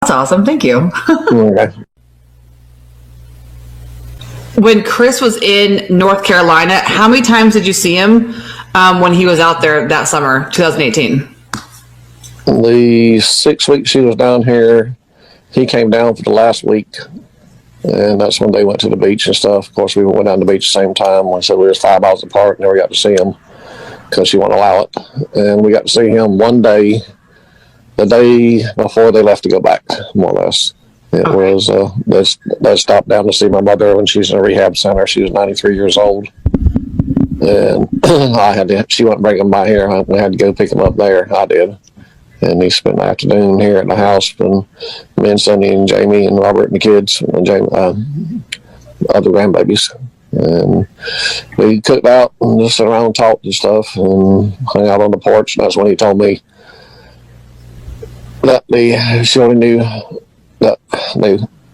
That's awesome. Thank you. Okay. When Chris was in North Carolina, how many times did you see him when he was out there that summer, 2018? The 6 weeks he was down here, he came down for the last week, and that's when they went to the beach and stuff. Of course, we went down to the beach at the same time. Like I said, we were 5 miles apart, never got to see him because she wouldn't allow it. And we got to see him one day, the day before they left to go back, more or less. It was, they stopped down to see my mother when she was in a rehab center. She was 93 years old. And she wouldn't bring him by here. I had to go pick him up there. I did. And he spent the afternoon here at the house, and me and Sonny and Jamie and Robert and the kids, and Jamie, other grandbabies. And we cooked out and just sat around and talked and stuff and hung out on the porch. And that's when he told me that she only knew that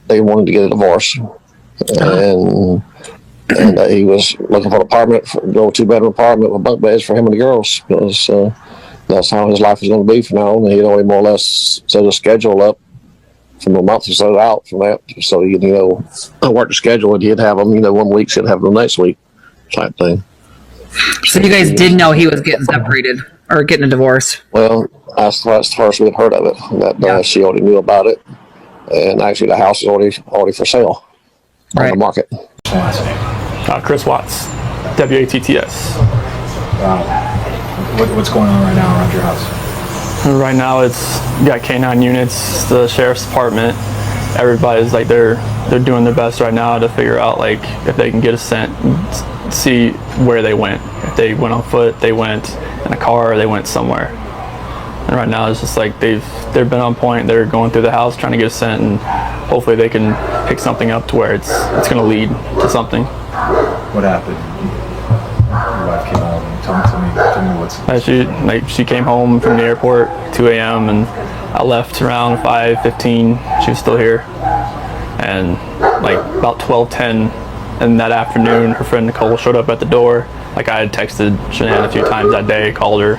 they wanted to get a divorce, and that he was looking for an apartment, a little 2-bedroom apartment with bunk beds for him and the girls, because that's how his life was going to be from now on. He'd only more or less set a schedule up from a month or so out from that, so he'd work the schedule, and he'd have them 1 week, he'd have them next week, type thing. So you guys did know he was getting separated or getting a divorce? Well, that's the first we'd heard of it. That she already knew about it, and actually the house is already for sale on the market. Chris Watts, WATTS. Wow. What's going on right now around your house? Right now, you got K9 units, the sheriff's department. Everybody's they're doing their best right now to figure out if they can get a scent, see where they went. If they went on foot, they went in a car, or they went somewhere. And right now, it's just they've been on point. They're going through the house trying to get a scent, and hopefully they can pick something up to where it's going to lead to something. What happened? Your wife came home. Tell me what's. She came home from the airport 2 a.m. and I left around 5:15. She was still here, and about 12:10 in that afternoon, her friend Nicole showed up at the door. I had texted Shanann a few times that day, called her,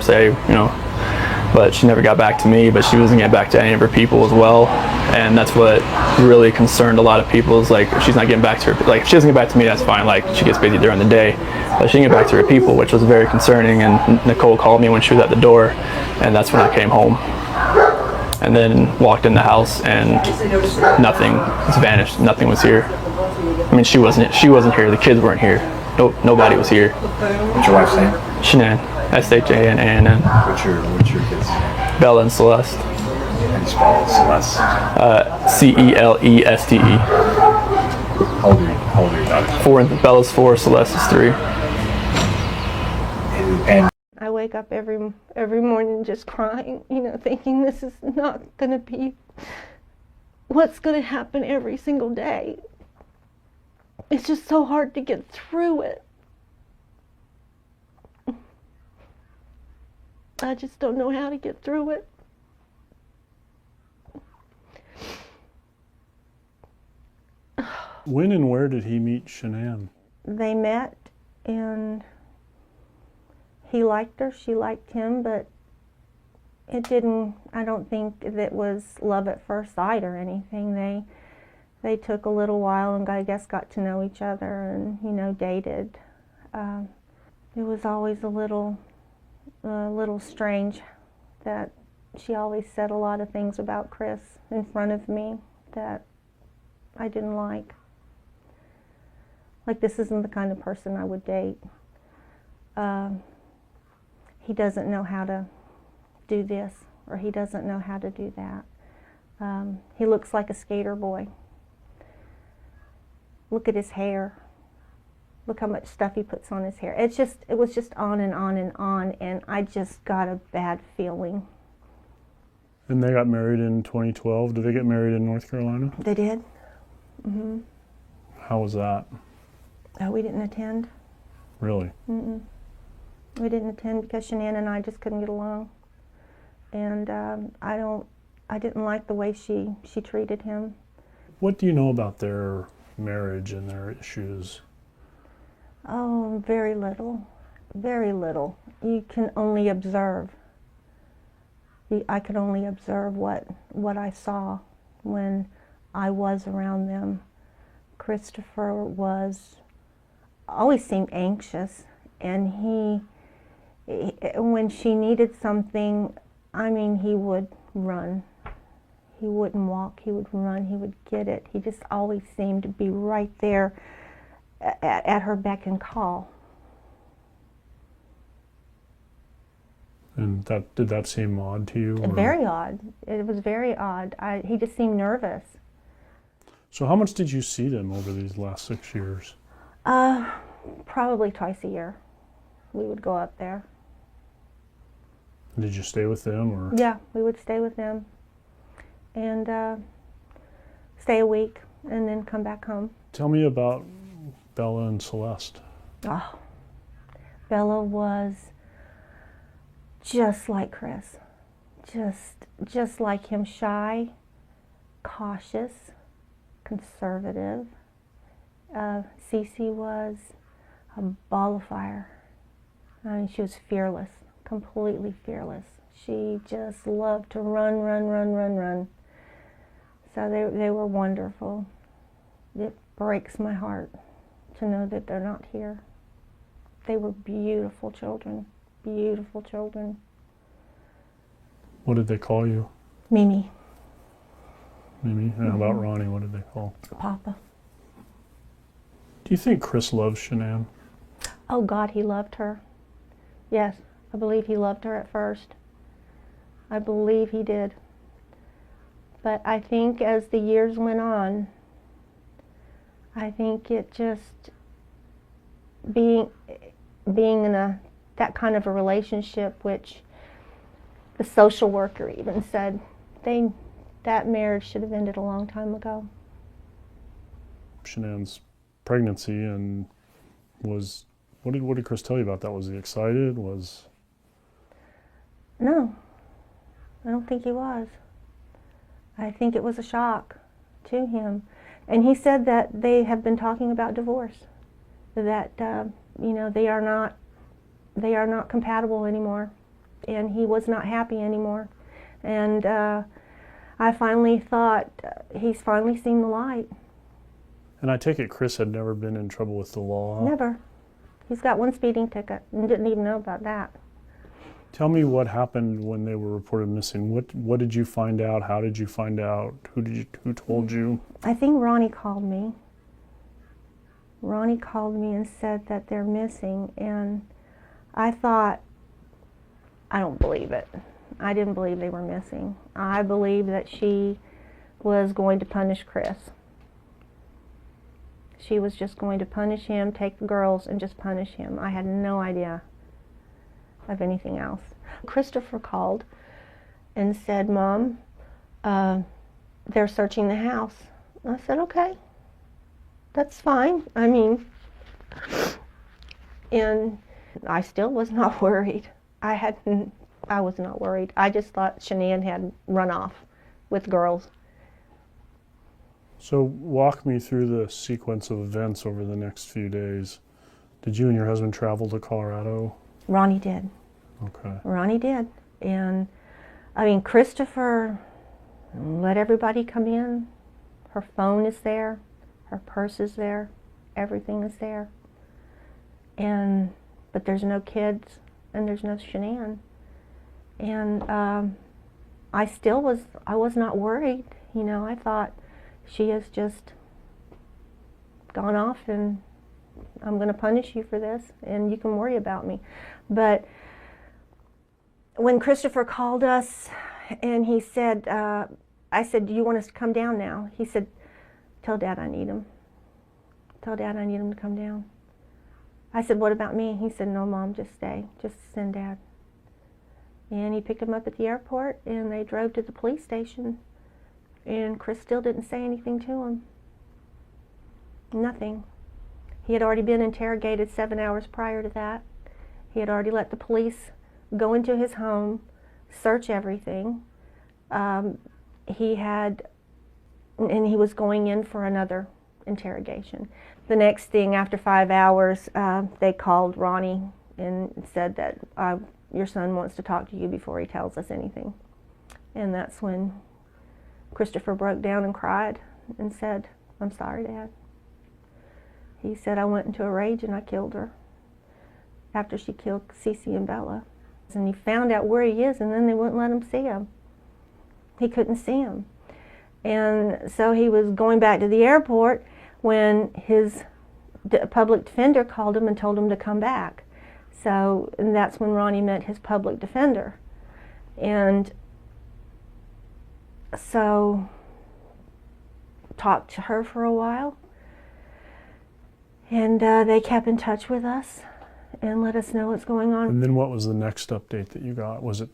but she never got back to me. But she wasn't getting back to any of her people as well, and that's what really concerned a lot of people. Is she's not getting back to her. If she doesn't get back to me, that's fine. She gets busy during the day, but she didn't get back to her people, which was very concerning. And Nicole called me when she was at the door, and that's when I came home. And then walked in the house, and nothing has vanished. Nothing was here. I mean, she wasn't here. The kids weren't here. Nobody was here. What's your wife's name? Shanann, SHANNANN. What's your kids? Bella and Celeste. How do you spell Celeste? CELESTE. How old are your daughters? 4, Bella's 4, Celeste is 3. And I wake up every morning just crying, thinking this is not going to be what's going to happen every single day. It's just so hard to get through it. I just don't know how to get through it. When and where did he meet Shanann? They met, and he liked her, she liked him, but I don't think that was love at first sight or anything. They took a little while and I guess got to know each other and, dated. It was always a little strange that she always said a lot of things about Chris in front of me that I didn't like. This isn't the kind of person I would date. He doesn't know how to do this, or he doesn't know how to do that. He looks like a skater boy. Look at his hair. Look how much stuff he puts on his hair. It was just on and on and on, and I just got a bad feeling. And they got married in 2012. Did they get married in North Carolina? They did. Mm-hmm. How was that? We didn't attend. Really? Mm-mm. We didn't attend because Shanann and I just couldn't get along, and I didn't like the way she treated him. What do you know about their marriage and their issues? Oh, very little. Very little. You can only observe. I could only observe what I saw when I was around them. Christopher always seemed anxious, and he when she needed something, I mean, he would run. He wouldn't walk, he would run, he would get it. He just always seemed to be right there at her beck and call. And did that seem odd to you? Or? Very odd. It was very odd. He just seemed nervous. So how much did you see them over these last 6 years? Probably twice a year. We would go up there. Did you stay with them, or? Yeah, we would stay with them and stay a week and then come back home. Tell me about Bella and Celeste. Oh, Bella was just like Chris, just like him, shy, cautious, conservative. Cece was a ball of fire. I mean, she was fearless, completely fearless. She just loved to run, run, run, run, run. So they were wonderful. It breaks my heart to know that they're not here. They were beautiful children, beautiful children. What did they call you? Mimi. Mimi? And how about Ronnie? What did they call? Papa. Do you think Chris loves Shanann? Oh God, he loved her. Yes, I believe he loved her at first. I believe he did. But I think as the years went on, I think it just being in that kind of a relationship, which the social worker even said that marriage should have ended a long time ago. Shanann's pregnancy, and what did Chris tell you about that? Was he excited? No, I don't think he was. I think it was a shock to him. And he said that they have been talking about divorce, that they are not compatible anymore, and he was not happy anymore. And I finally thought, he's finally seen the light. And I take it Chris had never been in trouble with the law? Never. He's got one speeding ticket and didn't even know about that. Tell me what happened when they were reported missing. What did you find out? How did you find out? Who told you? I think Ronnie called me. Ronnie called me and said that they're missing, and I thought, I don't believe it. I didn't believe they were missing. I believed that she was going to punish Chris. She was just going to punish him, take the girls and just punish him. I had no idea of anything else. Christopher called and said, Mom, they're searching the house. I said, okay, that's fine. I mean, and I still was not worried. I was not worried. I just thought Shanann had run off with girls. So walk me through the sequence of events over the next few days. Did you and your husband travel to Colorado? Ronnie did. Okay. Ronnie did. And I mean, Christopher let everybody come in. Her phone is there. Her purse is there. Everything is there. But there's no kids and there's no Shanann. And I was not worried. You know, I thought, she has just gone off and I'm going to punish you for this and you can worry about me. But when Christopher called us and he said, I said, do you want us to come down now? He said, tell Dad I need him. Tell Dad I need him to come down. I said, what about me? He said, no, Mom, just stay. Just send Dad. And he picked him up at the airport and they drove to the police station. And Chris still didn't say anything to him. Nothing. He had already been interrogated 7 hours prior to that. He had already let the police go into his home, search everything. He was going in for another interrogation. The next thing, after 5 hours, they called Ronnie and said that your son wants to talk to you before he tells us anything. And that's when Christopher broke down and cried and said, "I'm sorry, Dad." He said, "I went into a rage and I killed her after she killed Cece and Bella." And he found out where he is, and then they wouldn't let him see him. He couldn't see him. And so he was going back to the airport when his public defender called him and told him to come back. So, and that's when Ronnie met his public defender. And so, talked to her for a while. And they kept in touch with us and let us know what's going on. And then what was the next update that you got? Was it?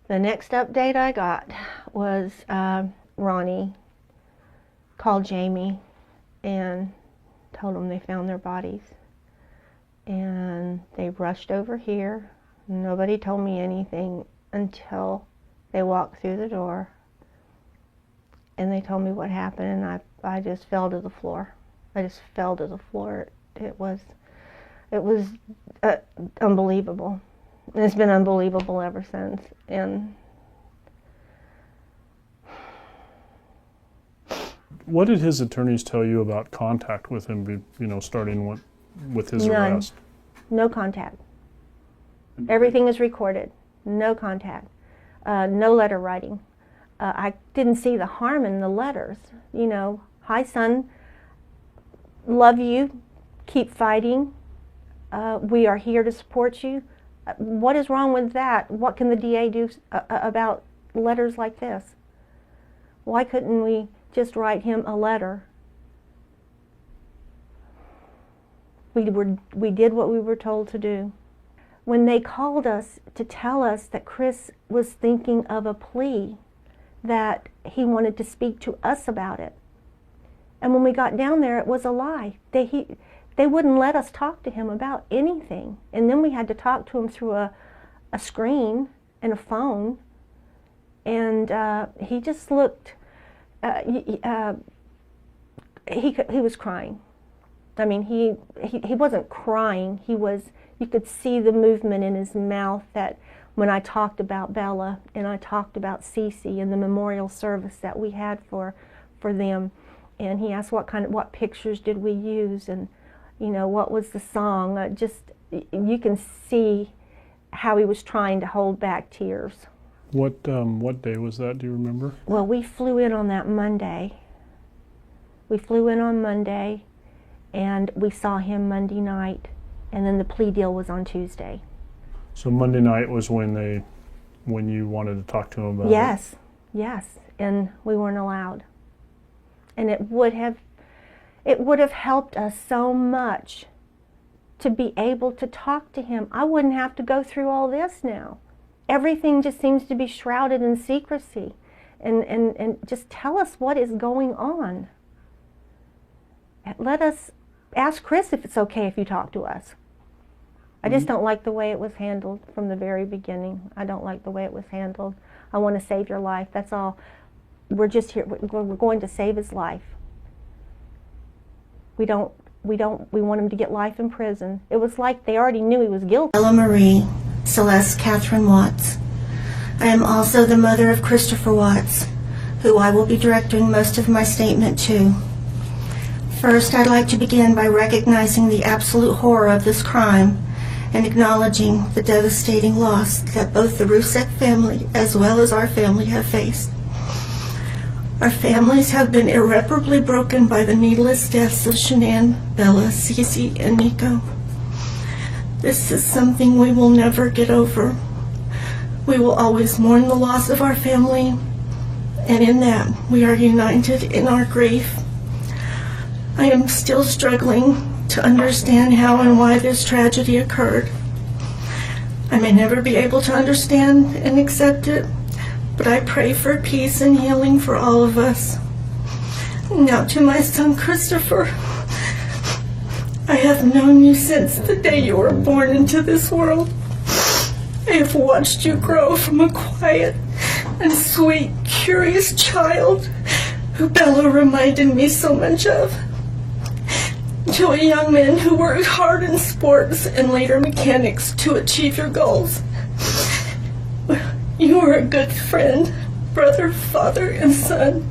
The next update I got was Ronnie called Jamie and told them they found their bodies. And they rushed over here. Nobody told me anything until they walked through the door. And they told me what happened, and I just fell to the floor. I just fell to the floor. It was unbelievable. And it's been unbelievable ever since. And what did his attorneys tell you about contact with him, starting with his none. arrest? No contact. Everything is recorded. No contact. No letter writing. I didn't see the harm in the letters. Hi son, love you, keep fighting. We are here to support you. What is wrong with that? What can the DA do about letters like this? Why couldn't we just write him a letter? We did what we were told to do. When they called us to tell us that Chris was thinking of a plea, that he wanted to speak to us about it. And when we got down there, it was a lie. They wouldn't let us talk to him about anything. And then we had to talk to him through a screen and a phone. And he just looked, he was crying. I mean, he wasn't crying. You could see the movement in his mouth that when I talked about Bella and I talked about Cece and the memorial service that we had for them. And he asked what pictures did we use, and what was the song. You can see how he was trying to hold back tears. What day was that? Do you remember? Well, we flew in on that Monday. We flew in on Monday, and we saw him Monday night, and then the plea deal was on Tuesday. So Monday night was when you wanted to talk to him about it? Yes, and we weren't allowed. And it would have helped us so much to be able to talk to him. I wouldn't have to go through all this now. Everything just seems to be shrouded in secrecy. And just tell us what is going on. Let us ask Chris if it's okay if you talk to us. I just don't like the way it was handled from the very beginning. I don't like the way it was handled. I want to save your life. That's all. We're just here. We're going to save his life. We want him to get life in prison. It was like they already knew he was guilty. Ella Marie Celeste Catherine Watts. I am also the mother of Christopher Watts, who I will be directing most of my statement to. First, I'd like to begin by recognizing the absolute horror of this crime and acknowledging the devastating loss that both the Rusek family as well as our family have faced. Our families have been irreparably broken by the needless deaths of Shanann, Bella, Cece, and Nico. This is something we will never get over. We will always mourn the loss of our family, and in that we are united in our grief. I am still struggling to understand how and why this tragedy occurred. I may never be able to understand and accept it, but I pray for peace and healing for all of us. Now to my son Christopher, I have known you since the day you were born into this world. I have watched you grow from a quiet and sweet, curious child who Bella reminded me so much of, to a young man who worked hard in sports and later mechanics to achieve your goals. You are a good friend, brother, father, and son.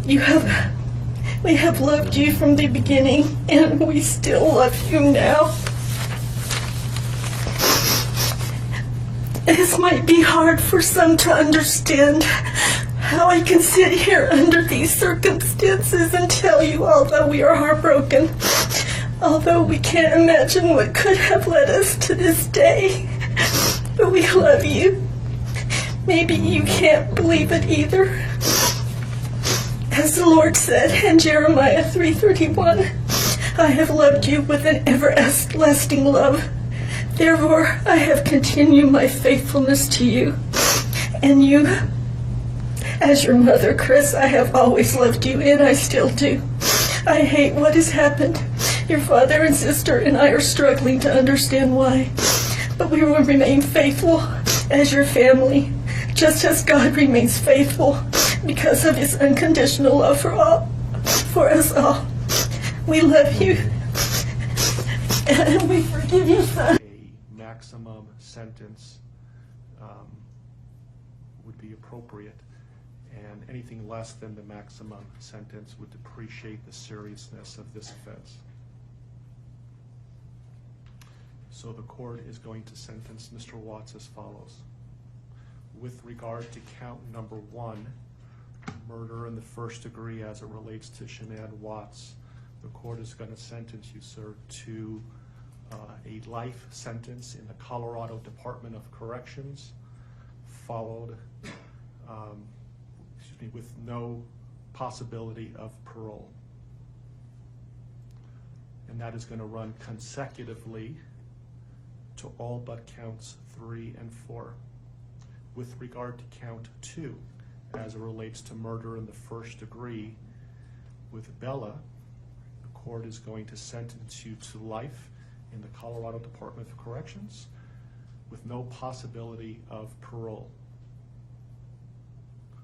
We have loved you from the beginning, and we still love you now. This might be hard for some to understand, how I can sit here under these circumstances and tell you, although we are heartbroken, although we can't imagine what could have led us to this day, but we love you. Maybe you can't believe it either. As the Lord said in Jeremiah 3:31, I have loved you with an everlasting love. Therefore, I have continued my faithfulness to you. And you, as your mother, Chris, I have always loved you, and I still do. I hate what has happened. Your father and sister and I are struggling to understand why. But we will remain faithful as your family, just as God remains faithful because of his unconditional love for us all. We love you, and we forgive you, son. A maximum sentence would be appropriate, and anything less than the maximum sentence would depreciate the seriousness of this offense. So the court is going to sentence Mr. Watts as follows. With regard to count number 1, murder in the first degree as it relates to Shanann Watts, the court is going to sentence you, sir, to a life sentence in the Colorado Department of Corrections, followed with no possibility of parole. And that is going to run consecutively to all but counts 3 and 4. With regard to count 2, as it relates to murder in the first degree with Bella, the court is going to sentence you to life in the Colorado Department of Corrections with no possibility of parole.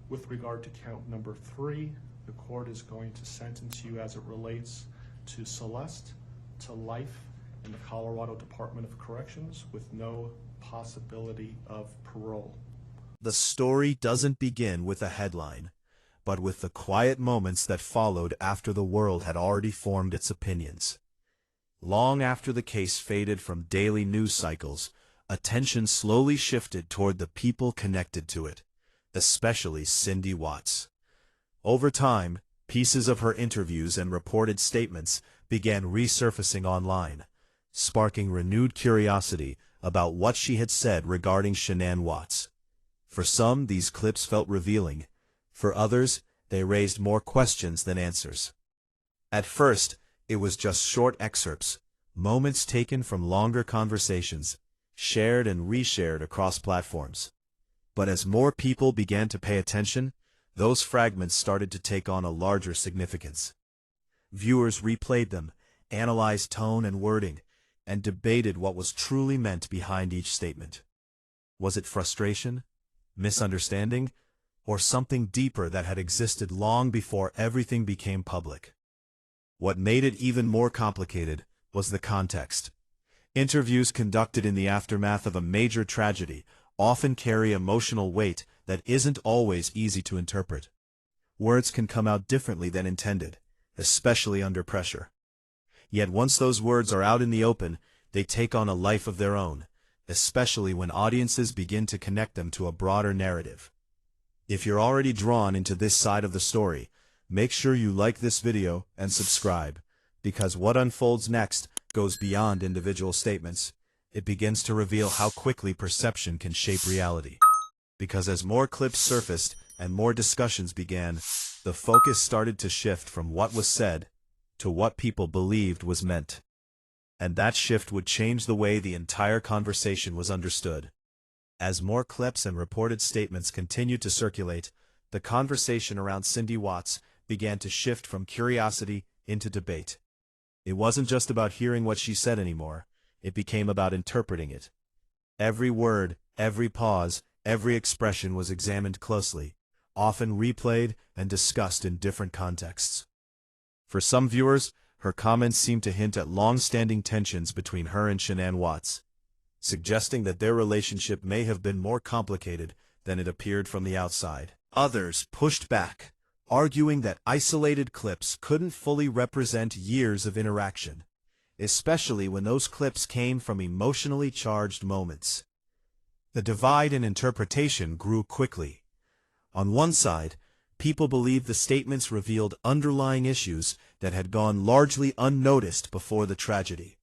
With regard to count number 3, the court is going to sentence you as it relates to Celeste to life in the Colorado Department of Corrections with no possibility of parole. The story doesn't begin with a headline, but with the quiet moments that followed after the world had already formed its opinions. Long after the case faded from daily news cycles, attention slowly shifted toward the people connected to it, especially Cindy Watts. Over time, pieces of her interviews and reported statements began resurfacing online, sparking renewed curiosity about what she had said regarding Shanann Watts. For some, these clips felt revealing. For others, they raised more questions than answers. At first, it was just short excerpts, moments taken from longer conversations, shared and reshared across platforms. But as more people began to pay attention, those fragments started to take on a larger significance. Viewers replayed them, analyzed tone and wording, and debated what was truly meant behind each statement. Was it frustration, misunderstanding, or something deeper that had existed long before everything became public? What made it even more complicated was the context. Interviews conducted in the aftermath of a major tragedy often carry emotional weight that isn't always easy to interpret. Words can come out differently than intended, especially under pressure. Yet once those words are out in the open, they take on a life of their own, especially when audiences begin to connect them to a broader narrative. If you're already drawn into this side of the story, make sure you like this video and subscribe, because what unfolds next goes beyond individual statements. It begins to reveal how quickly perception can shape reality. Because as more clips surfaced and more discussions began, the focus started to shift from what was said to what people believed was meant. And that shift would change the way the entire conversation was understood. As more clips and reported statements continued to circulate, the conversation around Cindy Watts began to shift from curiosity into debate. It wasn't just about hearing what she said anymore. It became about interpreting it. Every word, every pause, every expression was examined closely, often replayed and discussed in different contexts. For some viewers, her comments seemed to hint at long-standing tensions between her and Shanann Watts, suggesting that their relationship may have been more complicated than it appeared from the outside. Others pushed back, arguing that isolated clips couldn't fully represent years of interaction, especially when those clips came from emotionally charged moments. The divide in interpretation grew quickly. On one side, people believed the statements revealed underlying issues that had gone largely unnoticed before the tragedy.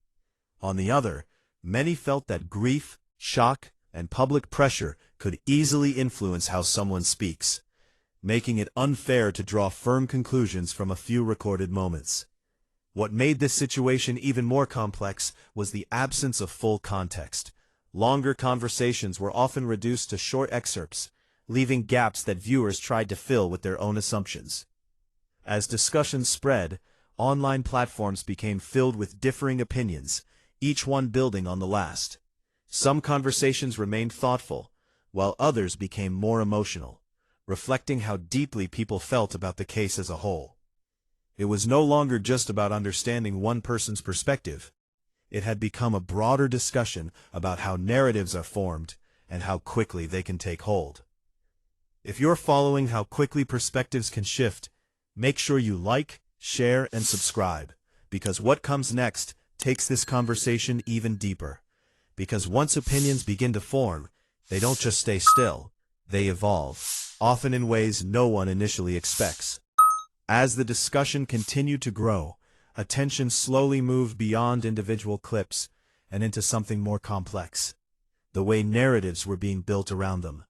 On the other, many felt that grief, shock, and public pressure could easily influence how someone speaks, making it unfair to draw firm conclusions from a few recorded moments. What made this situation even more complex was the absence of full context. Longer conversations were often reduced to short excerpts, leaving gaps that viewers tried to fill with their own assumptions. As discussions spread, online platforms became filled with differing opinions, each one building on the last. Some conversations remained thoughtful, while others became more emotional, reflecting how deeply people felt about the case as a whole. It was no longer just about understanding one person's perspective. It had become a broader discussion about how narratives are formed and how quickly they can take hold. If you're following how quickly perspectives can shift, make sure you like, share, and subscribe, because what comes next takes this conversation even deeper. Because once opinions begin to form, they don't just stay still, they evolve, often in ways no one initially expects. As the discussion continued to grow, attention slowly moved beyond individual clips and into something more complex: the way narratives were being built around them.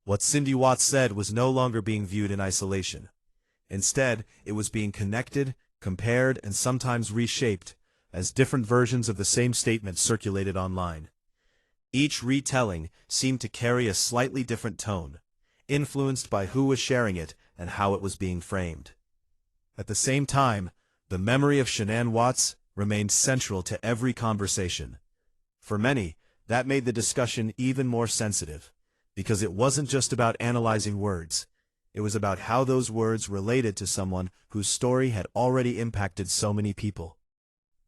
What Cindy Watts said was no longer being viewed in isolation. Instead, it was being connected, compared, and sometimes reshaped as different versions of the same statement circulated online. Each retelling seemed to carry a slightly different tone, influenced by who was sharing it and how it was being framed. At the same time, the memory of Shanann Watts remained central to every conversation. For many, that made the discussion even more sensitive, because it wasn't just about analyzing words. It was about how those words related to someone whose story had already impacted so many people.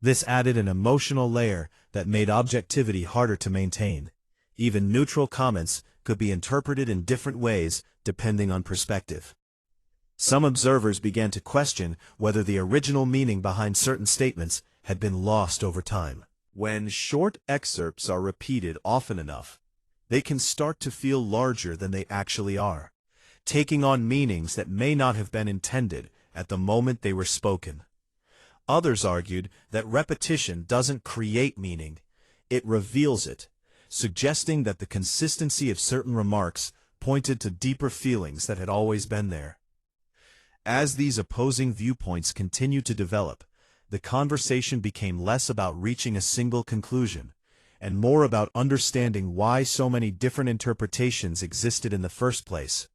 This added an emotional layer that made objectivity harder to maintain. Even neutral comments could be interpreted in different ways depending on perspective. Some observers began to question whether the original meaning behind certain statements had been lost over time. When short excerpts are repeated often enough, they can start to feel larger than they actually are, taking on meanings that may not have been intended at the moment they were spoken. Others argued that repetition doesn't create meaning, it reveals it, suggesting that the consistency of certain remarks pointed to deeper feelings that had always been there. As these opposing viewpoints continued to develop, the conversation became less about reaching a single conclusion, and more about understanding why so many different interpretations existed in the first place.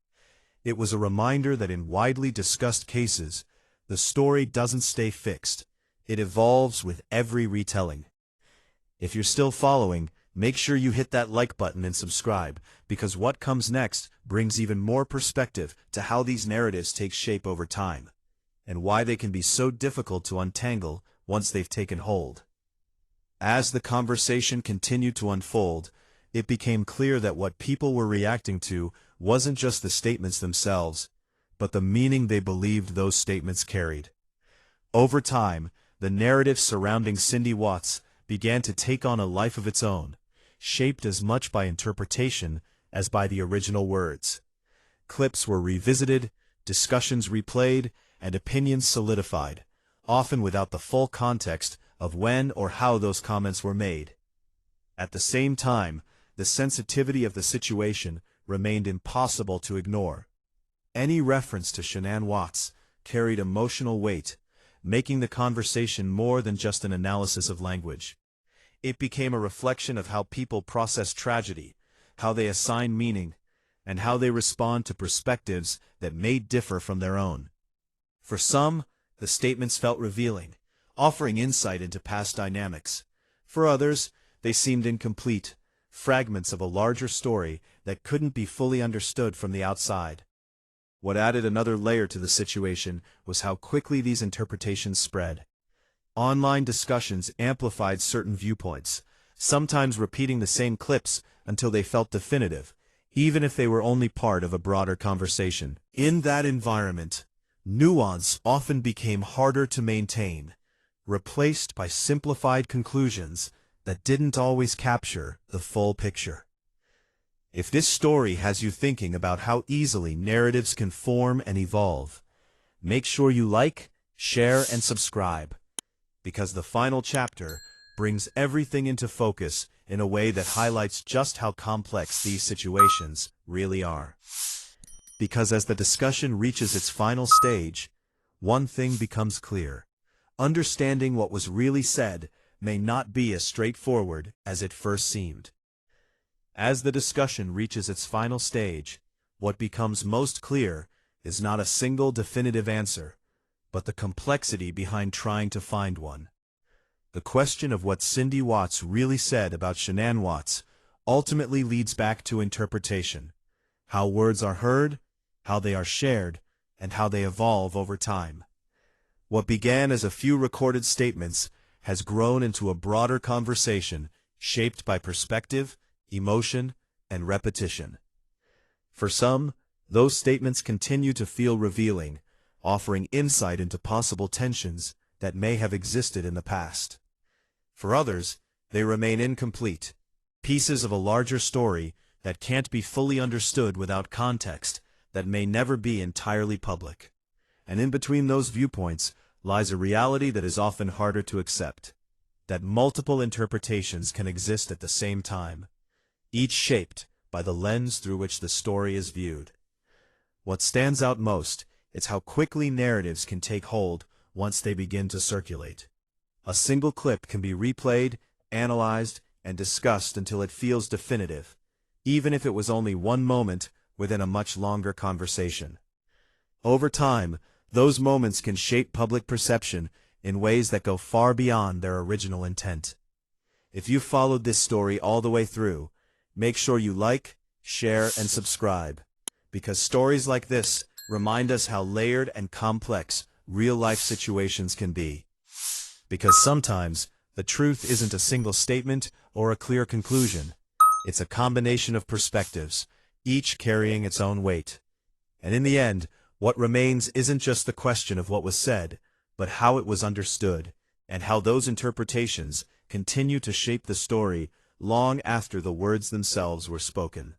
It was a reminder that in widely discussed cases, the story doesn't stay fixed. It evolves with every retelling. If you're still following, make sure you hit that like button and subscribe, because what comes next brings even more perspective to how these narratives take shape over time, and why they can be so difficult to untangle once they've taken hold. As the conversation continued to unfold, it became clear that what people were reacting to wasn't just the statements themselves, but the meaning they believed those statements carried. Over time, the narrative surrounding Cindy Watts began to take on a life of its own, shaped as much by interpretation as by the original words. Clips were revisited, discussions replayed, and opinions solidified, often without the full context of when or how those comments were made. At the same time, the sensitivity of the situation remained impossible to ignore. Any reference to Shanann Watts carried emotional weight, making the conversation more than just an analysis of language. It became a reflection of how people process tragedy, how they assign meaning, and how they respond to perspectives that may differ from their own. For some, the statements felt revealing, offering insight into past dynamics. For others, they seemed incomplete, fragments of a larger story that couldn't be fully understood from the outside. What added another layer to the situation was how quickly these interpretations spread. Online discussions amplified certain viewpoints, sometimes repeating the same clips until they felt definitive, even if they were only part of a broader conversation. In that environment, nuance often became harder to maintain, replaced by simplified conclusions that didn't always capture the full picture. If this story has you thinking about how easily narratives can form and evolve, make sure you like, share, and subscribe, because the final chapter brings everything into focus in a way that highlights just how complex these situations really are. Because as the discussion reaches its final stage, one thing becomes clear. Understanding what was really said may not be as straightforward as it first seemed. As the discussion reaches its final stage, what becomes most clear is not a single definitive answer, but the complexity behind trying to find one. The question of what Cindy Watts really said about Shanann Watts ultimately leads back to interpretation, how words are heard, how they are shared, and how they evolve over time. What began as a few recorded statements has grown into a broader conversation shaped by perspective, emotion, and repetition. For some, those statements continue to feel revealing, offering insight into possible tensions that may have existed in the past. For others, they remain incomplete, pieces of a larger story that can't be fully understood without context, that may never be entirely public. And in between those viewpoints lies a reality that is often harder to accept, that multiple interpretations can exist at the same time, each shaped by the lens through which the story is viewed. What stands out most is how quickly narratives can take hold once they begin to circulate. A single clip can be replayed, analyzed, and discussed until it feels definitive, even if it was only one moment within a much longer conversation. Over time, those moments can shape public perception in ways that go far beyond their original intent. If you followed this story all the way through, make sure you like, share, and subscribe, because stories like this remind us how layered and complex real-life situations can be. Because sometimes, the truth isn't a single statement or a clear conclusion. It's a combination of perspectives, each carrying its own weight. And in the end, what remains isn't just the question of what was said, but how it was understood, and how those interpretations continue to shape the story long after the words themselves were spoken.